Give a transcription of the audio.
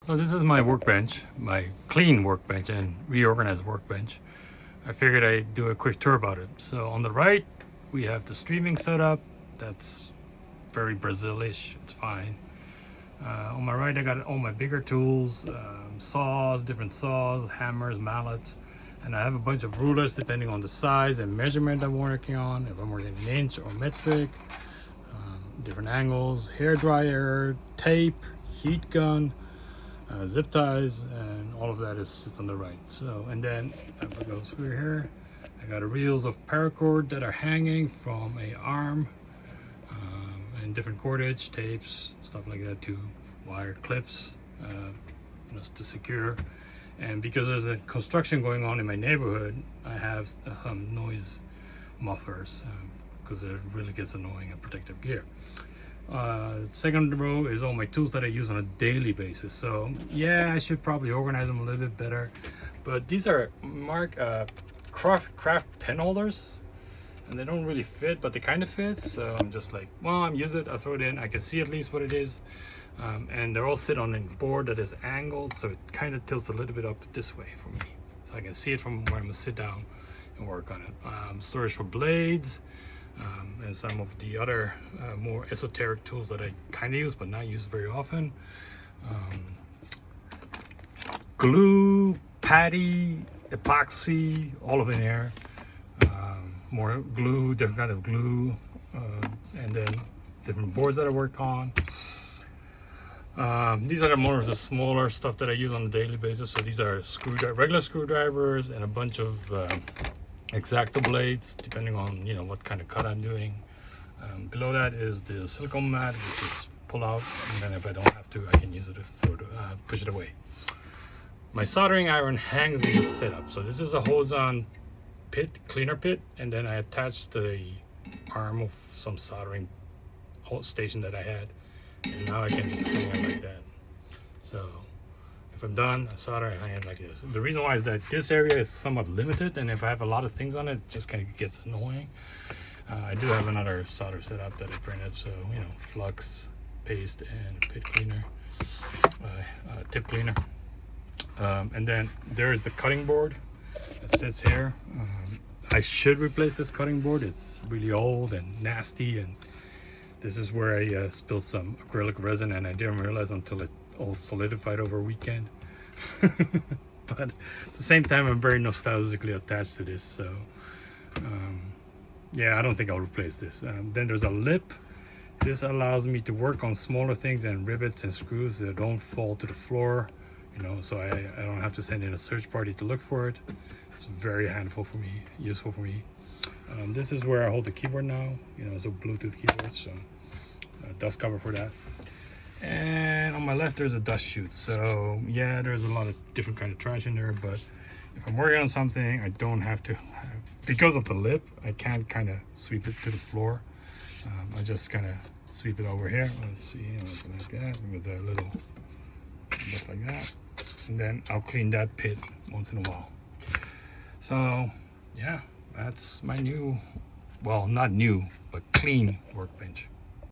So this is my workbench, my clean workbench and reorganized workbench. I figured I'd do a quick tour about it. So on the right, we have the streaming setup. That's very Brazilish, it's fine. On my right, I got all my bigger tools, saws, different saws, hammers, mallets, and I have a bunch of rulers depending on the size and measurement I'm working on. If I'm working in inch or metric, different angles, hair dryer, tape, heat gun, zip ties, and all of that sits on the right. So, and then if I go through here, I got reels of paracord that are hanging from a arm, and different cordage, tapes, stuff like that, to wire clips, to secure. And because there's a construction going on in my neighborhood, I have some noise mufflers because it really gets annoying and protective gear. Second row is all my tools that I use on a daily basis. So yeah, I should probably organize them a little bit better, but these are craft pen holders, and they don't really fit, but they kind of fit. So I'm just like, well, I'm use it, I throw it in, I can see at least what it is. And they're all sit on a board that is angled, so it kind of tilts a little bit up this way for me, so I can see it from where I'm gonna sit down and work on it. Storage for blades, and some of the other more esoteric tools that I kind of use but not use very often. Glue, patty, epoxy, all of it in here. More glue, different kind of glue, and then different boards that I work on. These are more of the smaller stuff that I use on a daily basis. So these are regular screwdrivers and a bunch of X-Acto blades, depending on what kind of cut I'm doing. Below that is the silicone mat, which is pull out, and then if I don't have to, I can use it to push it away. My soldering iron hangs in the setup. So this is a hose-on cleaner pit, and then I attached the arm of some soldering station that I had, and now I can just hang it like that. So if I'm done, I solder, I hang it like this. The reason why is that this area is somewhat limited, and if I have a lot of things on it, it just kind of gets annoying. I do have another solder setup that I printed, so flux, paste, and pit cleaner, tip cleaner. And then there is the cutting board that sits here. I should replace this cutting board. It's really old and nasty, and this is where I spilled some acrylic resin, and I didn't realize until it all solidified over a weekend. But at the same time, I'm very nostalgically attached to this, so yeah, I don't think I'll replace this. Then there's a lip. This allows me to work on smaller things and rivets and screws that don't fall to the floor, so I don't have to send in a search party to look for it. It's very useful for me. This is where I hold the keyboard now, it's a Bluetooth keyboard, so dust cover for that. And on my left, there's a dust chute. So yeah, there's a lot of different kind of trash in there, but if I'm working on something, I don't have to because of the lip, I can't kind of sweep it to the floor. I just kind of sweep it over here. Let's see, like that, with a little, just like that. And then I'll clean that pit once in a while. So yeah, that's my new, well, not new, but clean workbench.